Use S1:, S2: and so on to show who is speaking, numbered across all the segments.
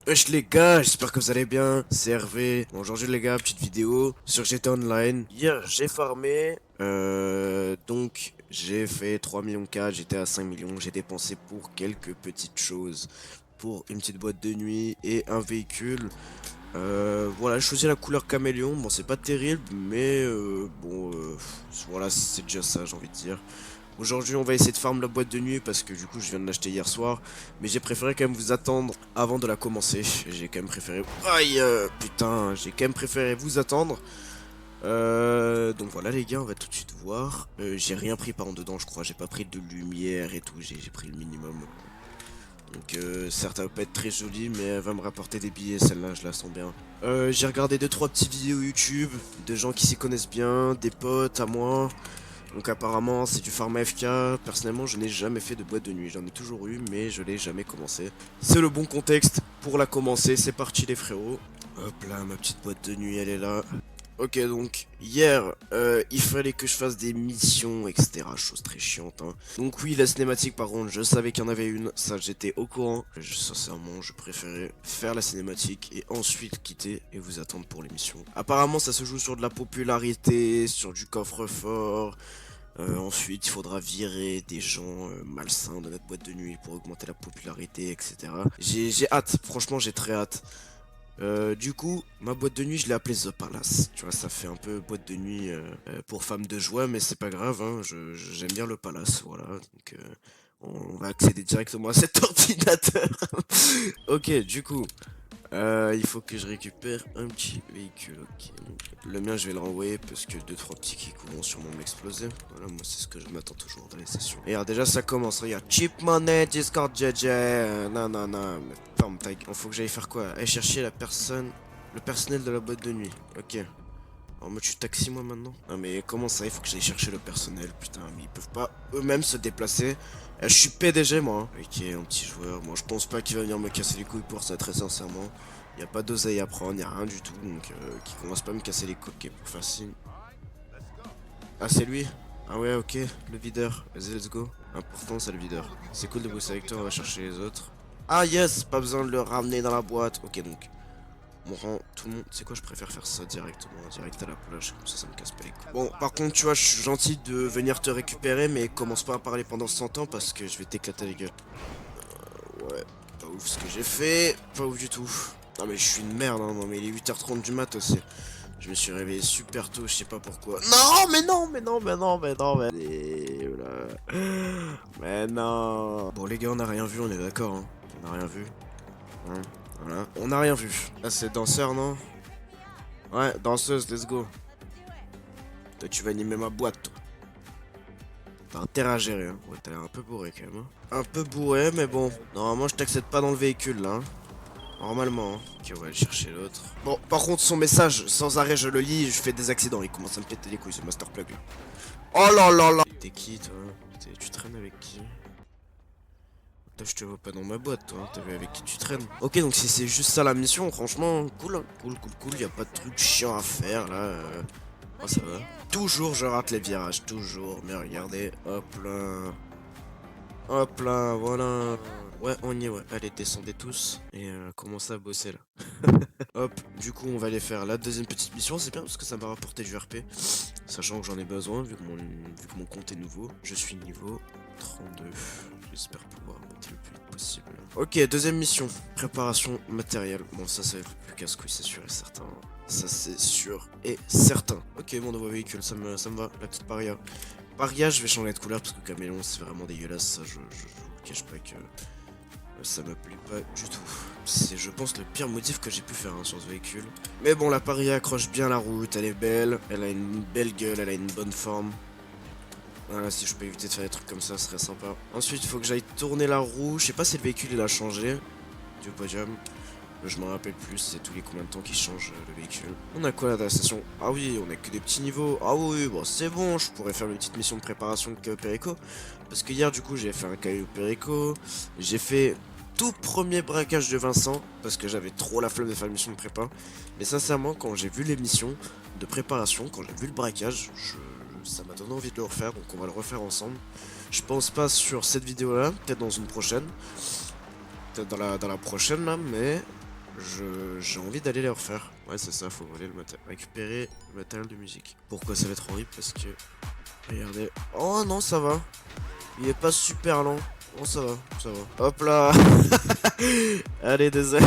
S1: Wesh les gars, j'espère que vous allez bien, c'est Hervé. Bon, aujourd'hui les gars, petite vidéo sur GTA Online. Hier j'ai farmé, donc j'ai fait 3 millions 4, j'étais à 5 millions, j'ai dépensé pour quelques petites choses. Pour une petite boîte de nuit et un véhicule. Voilà, je choisis la couleur caméléon, bon c'est pas terrible, mais voilà, c'est déjà ça j'ai envie de dire. Aujourd'hui, on va essayer de farm la boîte de nuit parce que du coup, je viens de l'acheter hier soir. Mais j'ai préféré quand même vous attendre avant de la commencer. J'ai quand même préféré... Aïe, putain, j'ai quand même préféré vous attendre. Donc voilà les gars, on va tout de suite voir. J'ai rien pris par en dedans, je crois. J'ai pas pris de lumière et tout. J'ai pris le minimum. Donc certes, elle va pas être très jolie, mais elle va me rapporter des billets. Celle-là, je la sens bien. J'ai regardé 2-3 petites vidéos YouTube de gens qui s'y connaissent bien, des potes à moi. Donc apparemment c'est du pharma FK, personnellement je n'ai jamais fait de boîte de nuit, j'en ai toujours eu mais je l'ai jamais commencé. C'est le bon contexte pour la commencer, c'est parti les frérots. Hop là, ma petite boîte de nuit elle est là. Ok donc hier il fallait que je fasse des missions etc, chose très chiante hein. Donc oui la cinématique par contre je savais qu'il y en avait une, ça j'étais au courant. Sincèrement je préférais faire la cinématique et ensuite quitter et vous attendre pour les missions. Apparemment ça se joue sur de la popularité, sur du coffre-fort. Ensuite, il faudra virer des gens malsains de notre boîte de nuit pour augmenter la popularité, etc. J'ai hâte, franchement, j'ai très hâte. Du coup, ma boîte de nuit, je l'ai appelée The Palace. Tu vois, ça fait un peu boîte de nuit pour femmes de joie, mais c'est pas grave, hein, j'aime bien le Palace, voilà. Donc, on va accéder directement à cet ordinateur. Ok, du coup, il faut que je récupère un petit véhicule, ok. Le mien je vais le renvoyer parce que 2-3 petits qui vont sûrement m'exploser. Voilà, moi c'est ce que je m'attends toujours dans les sessions. Et alors déjà ça commence, regarde. Cheap money, Discord JJ, non non non, mais ferme ta gueule. Faut que j'aille faire quoi? Aller chercher la personne, le personnel de la boîte de nuit, ok. Alors moi tu taxis moi maintenant? Non mais comment ça, il faut que j'aille chercher le personnel, putain, mais ils peuvent pas eux-mêmes se déplacer. Je suis PDG moi, hein. Ok, un petit joueur, moi je pense pas qu'il va venir me casser les couilles pour ça très sincèrement. Y a pas d'oseille à prendre, y a rien du tout, donc qui commence pas à me casser les coquets pour faire signe. Ah c'est lui? Ah ouais ok, le videur, vas-y let's go. Important c'est le videur. C'est cool de bosser avec toi, on va chercher les autres. Ah yes, pas besoin de le ramener dans la boîte, ok donc. On rend tout le monde. C'est quoi, je préfère faire ça directement, direct à la plage, comme ça me casse pas les couilles. Bon, par contre, tu vois, je suis gentil de venir te récupérer, mais commence pas à parler pendant 100 ans parce que je vais t'éclater les gueules. Ouais, pas ouf ce que j'ai fait, pas ouf du tout. Non, mais je suis une merde, hein, non, mais il est 8h30 du mat aussi. Je me suis réveillé super tôt, je sais pas pourquoi. Non, mais non, mais non, mais non, mais non, mais. Et voilà. Mais non. Bon, les gars, on a rien vu, on est d'accord, hein. On a rien vu. Hein. Voilà. On n'a rien vu. Là, c'est danseur, non? Ouais, danseuse, let's go. Toi, tu vas animer ma boîte, toi. T'as intérêt à gérer, hein. Ouais, t'as l'air un peu bourré, quand même. Hein. Un peu bourré, mais bon. Normalement, je t'accepte pas dans le véhicule, là. Hein. Normalement. Hein. Ok, on va aller chercher l'autre. Bon, par contre, son message, sans arrêt, je le lis, je fais des accidents. Il commence à me péter les couilles, ce masterplug, là. Oh là là là. T'es qui, toi? Tu traînes avec qui? Je te vois pas dans ma boîte, toi. T'as vu avec qui tu traînes. Ok, donc si c'est juste ça la mission, franchement, cool. Hein. Cool. Y a pas de truc chiant à faire, là. Oh, ça va. Toujours, je rate les virages. Toujours. Mais regardez. Hop là. Hop là, voilà. Ouais, on y est, ouais. Allez, descendez tous. Et commencez à bosser, là. Hop, du coup, on va aller faire la deuxième petite mission. C'est bien parce que ça m'a rapporté du RP. Sachant que j'en ai besoin, vu que mon compte est nouveau. Je suis niveau 32. J'espère pouvoir monter le plus vite possible. Ok, deuxième mission. Préparation matérielle. Bon, ça va être plus casse-couille, c'est sûr et certain. Ça, c'est sûr et certain. Ok, mon nouveau véhicule, ça me va. La petite paria. Paria, je vais changer de couleur parce que caméléon, c'est vraiment dégueulasse. Ça, je vous cache pas que ça me plaît pas du tout. C'est, je pense, le pire modif que j'ai pu faire hein, sur ce véhicule. Mais bon, la paria accroche bien la route. Elle est belle. Elle a une belle gueule. Elle a une bonne forme. Voilà, si je peux éviter de faire des trucs comme ça, ce serait sympa. Ensuite, il faut que j'aille tourner la roue. Je sais pas si le véhicule il a changé du podium. Je m'en rappelle plus, c'est tous les combien de temps qu'il change le véhicule. On a quoi là dans la station? Ah oui, on a que des petits niveaux. Ah oui, bon c'est bon, je pourrais faire une petite mission de préparation de Caio Perico. Parce que hier du coup j'ai fait un Caio Perico. J'ai fait tout premier braquage de Vincent. Parce que j'avais trop la flemme de faire une mission de prépa. Mais sincèrement, quand j'ai vu les missions de préparation, quand j'ai vu le braquage, ça m'a donné envie de le refaire. Donc on va le refaire ensemble. Je pense pas sur cette vidéo là, peut-être dans une prochaine. Peut-être dans la prochaine là, mais j'ai envie d'aller les refaire. Ouais, c'est ça, faut voler le matériel. Récupérer le matériel de musique. Pourquoi ça va être horrible? Parce que. Regardez. Oh non, ça va. Il est pas super lent. Oh, ça va, ça va. Hop là. Allez, désolé.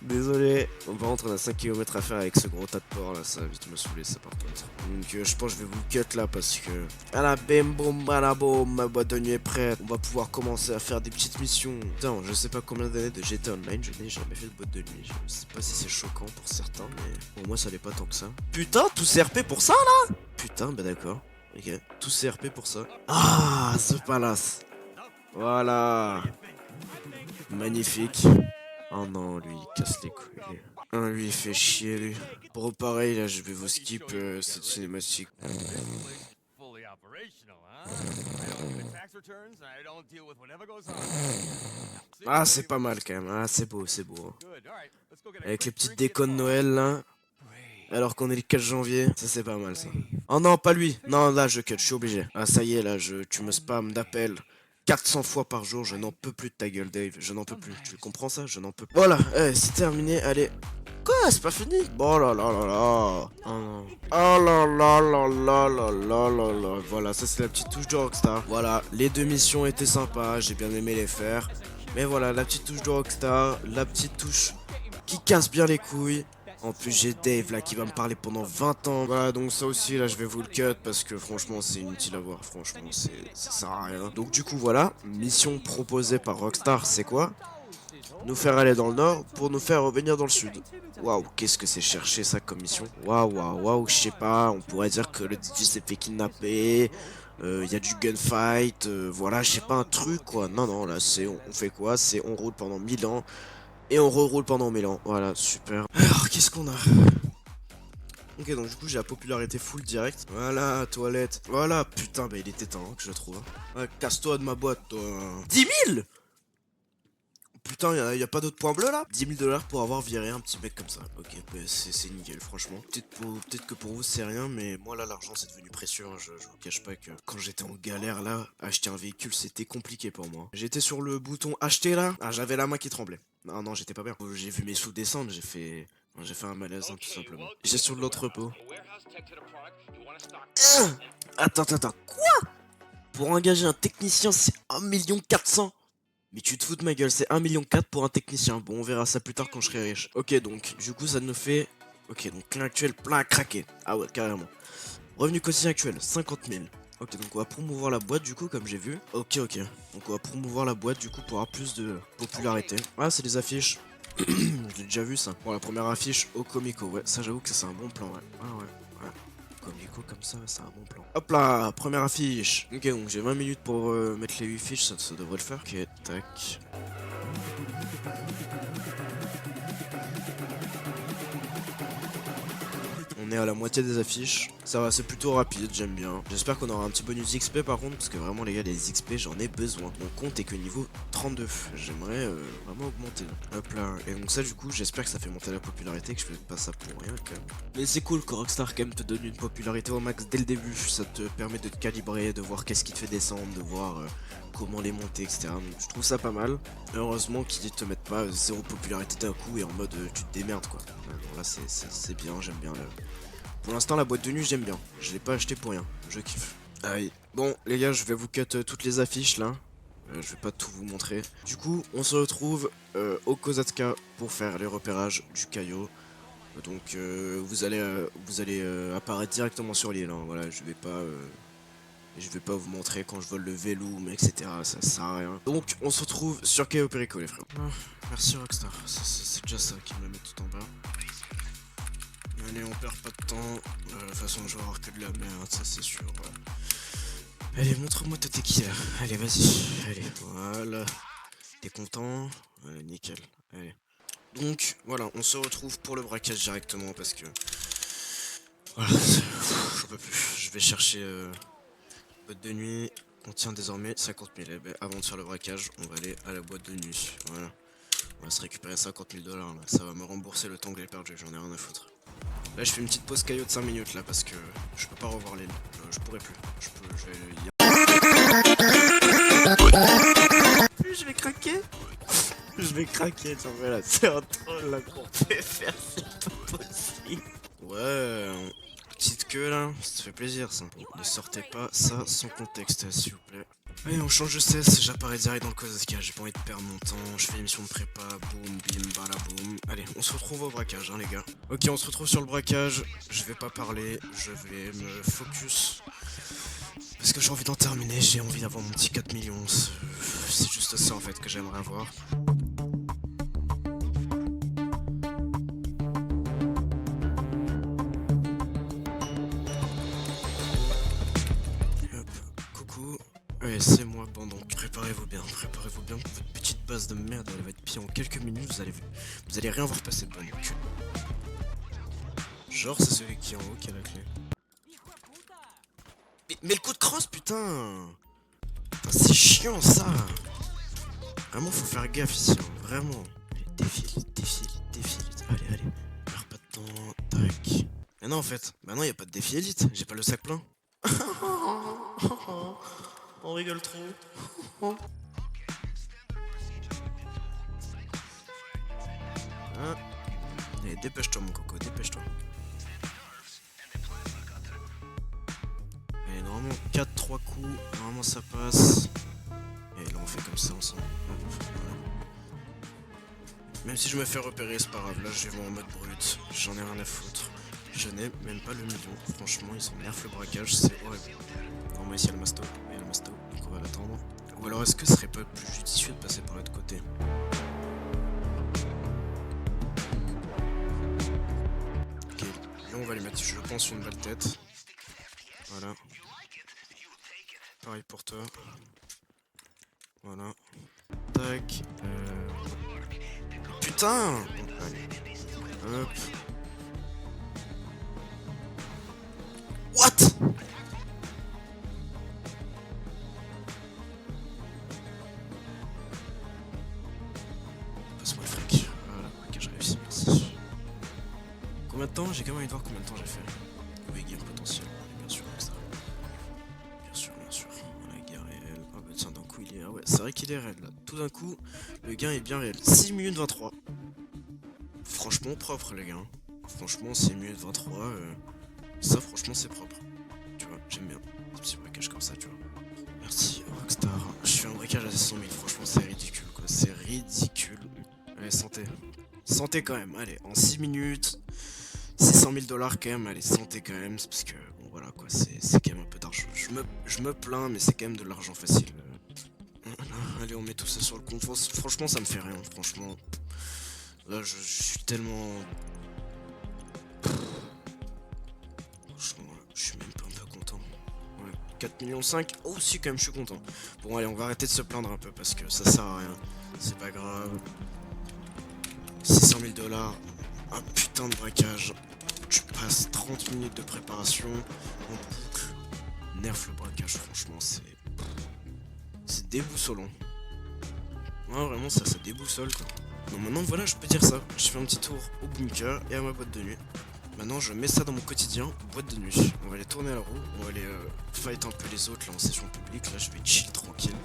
S1: Désolé. Bon, par contre, on a 5 km à faire avec ce gros tas de porc là. Ça va vite me saouler, ça par contre. Donc, je pense que je vais vous cut là parce que. À la bim boum balaboum, ma boîte de nuit est prête. On va pouvoir commencer à faire des petites missions. Putain, je sais pas combien d'années de GTA Online, je n'ai jamais fait de boîte de nuit. Je sais pas si c'est choquant pour certains, mais pour moi, ça l'est pas tant que ça. Putain, tout CRP pour ça là? Putain, bah d'accord. Ok, tout CRP pour ça. Ah, ce palace. Voilà. Magnifique. Oh non, lui, il casse les couilles. Ah, lui, il fait chier, lui. Bon, pareil, là, je vais vous skip cette cinématique. Ah, c'est pas mal, quand même. Ah, c'est beau, c'est beau. Avec les petites décos de Noël, là. Alors qu'on est le 4 janvier, ça c'est pas mal, ça. Oh non, pas lui. Non, là, je cut, je suis obligé. Ah, ça y est, là, tu me spams d'appels. 400 fois par jour, je n'en peux plus de ta gueule, Dave. Je n'en peux plus. Tu comprends ça? Je n'en peux plus. Voilà, c'est terminé. Allez. Quoi? C'est pas fini? Oh là là là là. Oh non. Oh là là là là là là là là. Voilà, ça c'est la petite touche de Rockstar. Voilà, les 2 missions étaient sympas. J'ai bien aimé les faire. Mais voilà, la petite touche de Rockstar. La petite touche qui casse bien les couilles. En plus j'ai Dave là qui va me parler pendant 20 ans. Voilà, donc ça aussi là je vais vous le cut parce que franchement c'est inutile à voir. Franchement ça sert à rien. Donc du coup voilà, mission proposée par Rockstar, c'est quoi? Nous faire aller dans le nord pour nous faire revenir dans le sud. Waouh, qu'est-ce que c'est cherché ça comme mission? Waouh, waouh, waouh, je sais pas, on pourrait dire que le DJ s'est fait kidnapper. Y a du gunfight, voilà, je sais pas, un truc quoi. Non, non, là c'est, on fait quoi? C'est on roule pendant 1000 ans. Et on reroule pendant 1000 ans. Voilà, super. Alors, qu'est-ce qu'on a? Ok, donc du coup, j'ai la popularité full direct. Voilà, toilette. Voilà, putain, bah il était temps hein, que je le trouve. Ouais, casse-toi de ma boîte, toi. 10 000. Putain, y a pas d'autres points bleus là? 10 000 $ pour avoir viré un petit mec comme ça. Ok, bah, c'est nickel, franchement. Peut-être que pour vous c'est rien, mais moi là, l'argent c'est devenu précieux. Hein. Je vous cache pas que quand j'étais en galère là, acheter un véhicule c'était compliqué pour moi. J'étais sur le bouton acheter là. Ah, j'avais la main qui tremblait. Non, non, j'étais pas bien. J'ai vu mes sous descendre, j'ai fait un malaise, hein, tout simplement. Gestion de l'entrepôt. Attends, attends, quoi? Pour engager un technicien, c'est 1 400 000. Mais tu te fous de ma gueule, c'est 1,4 million pour un technicien. Bon, on verra ça plus tard quand je serai riche. Ok, donc, du coup, ça nous fait... Ok, donc, plein actuel, plein à craquer. Ah ouais, carrément. Revenu quotidien actuel, 50 000. Ok, donc on va promouvoir la boîte, du coup, comme j'ai vu. Ok, ok. Donc, on va promouvoir la boîte, du coup, pour avoir plus de popularité. Ah, c'est des affiches. J'ai déjà vu ça. Bon, la première affiche au Comico. Ouais, ça, j'avoue que c'est un bon plan, ouais. Ah ouais. Comico comme ça, c'est un bon plan. Hop là, première affiche. Ok, donc j'ai 20 minutes pour mettre les 8 fiches, ça devrait le faire. Ok, tac. On est à la moitié des affiches. Ça va, c'est plutôt rapide, j'aime bien. J'espère qu'on aura un petit bonus XP par contre, parce que vraiment les gars, les XP, j'en ai besoin. Mon compte est que niveau 32. J'aimerais vraiment augmenter. Hop là. Et donc ça, du coup, j'espère que ça fait monter la popularité, que je fais pas ça pour rien quand même. Mais c'est cool que Rockstar quand même te donne une popularité au max dès le début. Ça te permet de te calibrer, de voir qu'est-ce qui te fait descendre, de voir comment les monter, etc. Donc je trouve ça pas mal. Heureusement qu'ils te mettent pas zéro popularité d'un coup et en mode tu te démerdes quoi. Donc là c'est bien, j'aime bien. Pour l'instant la boîte de nuit j'aime bien. Je l'ai pas acheté pour rien, je kiffe. Allez, bon les gars je vais vous cut toutes les affiches là. Je vais pas tout vous montrer. Du coup on se retrouve au Kozatka pour faire les repérages du Caillot. Donc vous allez apparaître directement sur l'île. Hein. Voilà, je vais pas vous montrer quand je vole le Veloum, etc. Ça sert à rien. Donc on se retrouve sur Cayo Perico les frères. Ah, merci Rockstar, c'est déjà ça qui me met tout en bas. Allez, on perd pas de temps. De toute façon, je vais avoir que de la merde, ça c'est sûr. Allez, montre-moi ta tequila. Allez, vas-y. Allez, voilà. T'es content? Allez, nickel. Allez. Donc, voilà, on se retrouve pour le braquage directement parce que... Voilà, j'en peux plus. Je vais chercher... boîte de nuit contient désormais 50 000. Et ben, avant de faire le braquage, on va aller à la boîte de nuit. Voilà. On va se récupérer 50 000 $. Là. Ça va me rembourser le temps que j'ai perdu. J'en ai rien à foutre. Là, je fais une petite pause caillot de 5 minutes là parce que je peux pas revoir l'île. Je pourrais plus. Je vais craquer. Je vais craquer, tiens, voilà, c'est un troll là qu'on peut faire, c'est pas possible. Ouais, petite queue là, ça te fait plaisir ça. Bon, ne sortez pas ça sans contexte, s'il vous plaît. Allez, on change de cesse, j'apparais direct dans le Kozaska, j'ai pas envie de perdre mon temps, je fais l'émission de prépa, boum, bim, bala, boum. Allez, on se retrouve au braquage, hein les gars. Ok, on se retrouve sur le braquage, je vais pas parler, je vais me focus. Parce que j'ai envie d'en terminer, j'ai envie d'avoir mon petit 4 millions, c'est juste ça en fait que j'aimerais avoir. Hop, coucou. Ouais, c'est moi, bon donc préparez-vous bien, votre petite base de merde elle va être pire en quelques minutes, vous allez rien voir passer de bon cul. Genre c'est celui qui est en haut qui a la clé. Mais le coup de crosse putain, putain c'est chiant ça. Vraiment faut faire gaffe ici, hein. Vraiment. Allez, défile, allez, perds pas de temps, tac. Mais non en fait, bah non y a pas de défi élite, j'ai pas le sac plein. On rigole trop. Hein. Allez, dépêche-toi mon coco, dépêche-toi. Allez, normalement 4-3 coups, normalement ça passe. Et là on fait comme ça ensemble. Voilà. Même si je me fais repérer, c'est pas grave, là je vais en mode brut, j'en ai rien à foutre. Je n'ai même pas le million, franchement ils sont nerfs le braquage, c'est horrible. Normalement ici il y a le masto, donc on va l'attendre. Ou alors est-ce que ce serait pas plus judicieux de passer par l'autre côté? Ok, là on va lui mettre, je pense, une balle tête. Voilà. Pareil pour toi. Voilà. Tac. Putain! Bon, allez. Hop. What? Passe-moi le fric. Voilà, ok, j'ai réussi, merci. Combien de temps? J'ai quand même envie de voir combien de temps j'ai fait. Oui, game potentiel, bien sûr, comme ça. Bien sûr. Voilà, gain réel. Ah bah tiens, d'un coup il est. Ah ouais, c'est vrai qu'il est réel là. Tout d'un coup, le gain est bien réel. 6 minutes 23. Franchement propre les gars. Franchement 6 minutes 23. Ça franchement c'est propre. Tu vois, j'aime bien. Des petits braquages comme ça, tu vois. Merci Rockstar. Je fais un braquage à 100 000, franchement c'est ridicule quoi. C'est ridicule. Allez, santé. Santé quand même, allez, en 6 minutes. 600 000 dollars quand même, allez, santé quand même, c'est parce que, bon voilà quoi, c'est quand même un peu d'argent. Je me plains, mais c'est quand même de l'argent facile. Allez, on met tout ça sur le compte. Franchement, ça me fait rien, franchement. Là, je suis tellement. Franchement, je suis même pas un peu content. Ouais, 4 millions 5. Oh, si, quand même, je suis content. Bon, allez, on va arrêter de se plaindre un peu parce que ça sert à rien. C'est pas grave. 600 000 dollars. Un putain de braquage. Tu passes 30 minutes de préparation en boucle. Nerf le braquage, franchement, c'est déboussolant. Ouais, vraiment, ça déboussole quoi. Donc maintenant, voilà, je peux dire ça. Je fais un petit tour au bunker et à ma boîte de nuit. Maintenant, je mets ça dans mon quotidien, boîte de nuit. On va aller tourner à la roue, on va aller fight un peu les autres là en session publique. Là, je vais chill tranquille.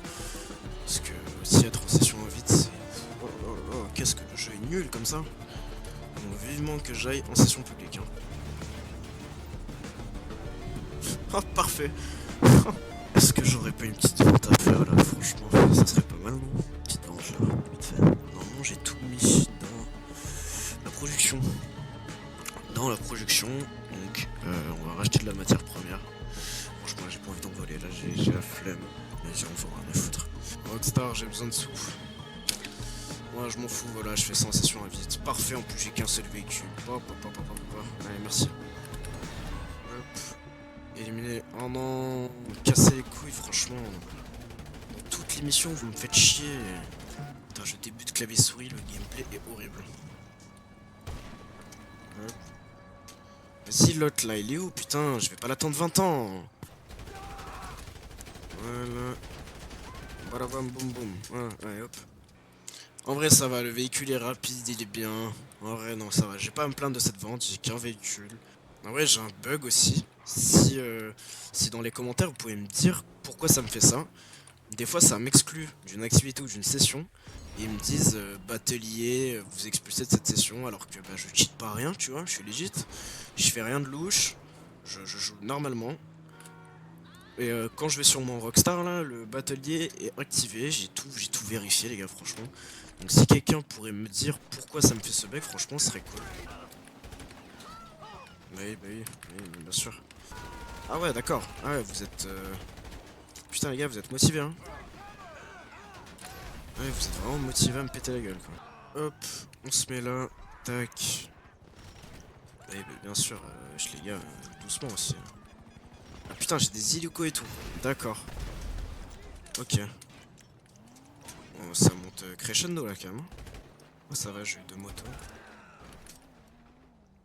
S1: Parce que aussi être en session invite, c'est. Oh, qu'est-ce que le jeu est nul comme ça. Donc, vivement que j'aille en session publique. Hein. Oh, parfait. Est-ce que j'aurais pas une petite vente à faire là? Franchement, ça serait pas mal, non? Petite vente là, vite fait. Normalement, j'ai tout mis dans la production. Dans la production, donc on va racheter de la matière première. Franchement, j'ai pas envie d'envoler là, j'ai la flemme. Mais j'ai envie rien à foutre. Rockstar, j'ai besoin de sous. Moi, je m'en fous, voilà, je fais sensation à vite. Parfait, en plus, j'ai qu'un seul véhicule. Hop. Allez, merci. Hop. Éliminé. Oh non, casser les couilles, franchement. Dans toute l'émission, vous me faites chier. Putain, je débute clavier souris, le gameplay est horrible. Hop. Vas-y, l'autre là, il est où? Putain, je vais pas l'attendre 20 ans. Voilà. Badabam boum boum. Voilà, allez hop. En vrai, ça va, le véhicule est rapide, il est bien. En vrai, non, ça va. J'ai pas à me plaindre de cette vente, j'ai qu'un véhicule. En vrai, j'ai un bug aussi. Si dans les commentaires vous pouvez me dire pourquoi ça me fait ça. Des fois, ça m'exclut d'une activité ou d'une session. Et ils me disent batelier, vous expulsez de cette session alors que bah, je cheat pas rien, tu vois, je suis legit. Je fais rien de louche, je joue normalement. Et quand je vais sur mon Rockstar là, le batelier est activé, j'ai tout vérifié les gars franchement. Donc si quelqu'un pourrait me dire pourquoi ça me fait ce bug, franchement ce serait cool. Oui, bien sûr. Ah ouais d'accord, ah ouais vous êtes... Putain les gars vous êtes motivés hein. Ouais vous êtes vraiment motivés à me péter la gueule quoi. Hop, on se met là, tac. Oui bah, bien sûr, les gars, doucement aussi. Ah putain j'ai des hélicos et tout, d'accord. Ok. Oh, ça monte crescendo là quand même. Oh ça va, j'ai eu deux motos.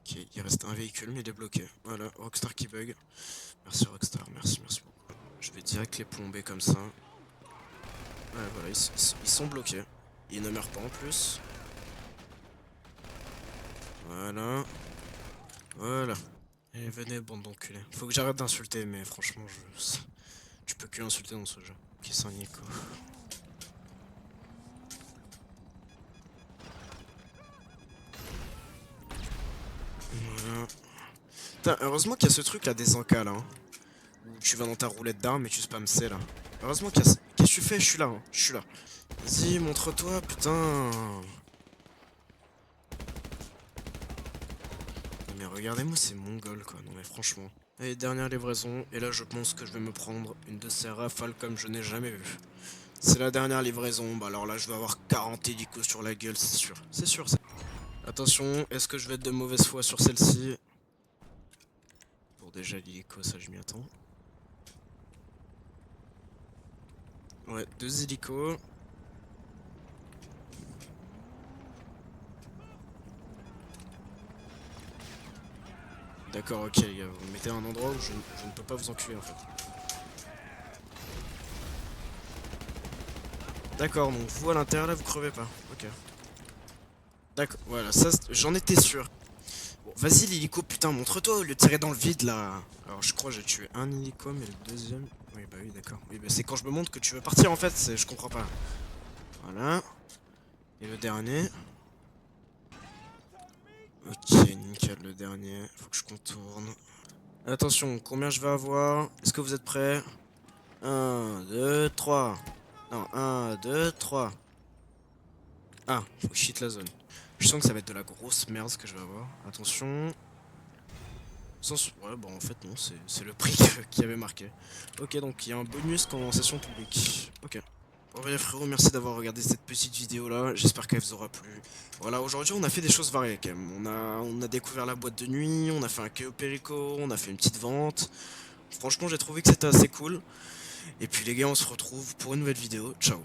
S1: Ok, il reste un véhicule mais il est bloqué. Voilà, Rockstar qui bug. Merci Rockstar, merci beaucoup. Je vais direct les plomber comme ça. Ouais voilà, ils sont bloqués. Ils ne meurent pas en plus. Voilà. Voilà. Et venez bande d'enculés. Faut que j'arrête d'insulter mais franchement tu peux que insulter dans ce jeu. Qui s'en Nico. Voilà. Putain, heureusement qu'il y a ce truc là des encas là. Hein. Où tu vas dans ta roulette d'armes et tu spams C là. Heureusement qu'il y a... Qu'est-ce que tu fais? Je suis là, hein. Je suis là. Vas-y, montre-toi, putain. Non mais regardez-moi ces mongols quoi. Non mais franchement. Allez, dernière livraison. Et là je pense que je vais me prendre une de ces rafales comme je n'ai jamais vu. C'est la dernière livraison. Bah alors là je vais avoir 40 hélicos sur la gueule, c'est sûr. C'est sûr ça. Attention, est-ce que je vais être de mauvaise foi sur celle-ci? Bon déjà l'hélico, ça je m'y attends. Ouais, deux hélicos. D'accord, ok les gars, vous me mettez à un endroit où je ne peux pas vous enculer en fait. D'accord, donc vous à l'intérieur là vous crevez pas. Ok. D'accord, voilà, ça j'en étais sûr. Bon, vas-y l'hélico, putain, montre-toi au lieu de tirer dans le vide là. Alors je crois que j'ai tué un hélico, mais le deuxième... Oui bah oui d'accord. Oui bah c'est quand je me montre que tu veux partir en fait, je comprends pas. Voilà. Et le dernier. Ok, nickel, le dernier. Faut que je contourne. Attention, combien je vais avoir? Est-ce que vous êtes prêts? 1, 2, 3. Non, 1, 2, 3. Ah, faut que je cheat la zone. Je sens que ça va être de la grosse merde ce que je vais avoir. Attention. Ouais, bon, en fait, non, c'est le prix qui avait marqué. Ok, donc il y a un bonus en session publique. Ok. Bon, bah, les frérots, merci d'avoir regardé cette petite vidéo là. J'espère qu'elle vous aura plu. Voilà, aujourd'hui, on a fait des choses variées quand même. On a découvert la boîte de nuit, on a fait un Chaos Perico, on a fait une petite vente. Franchement, j'ai trouvé que c'était assez cool. Et puis, les gars, on se retrouve pour une nouvelle vidéo. Ciao.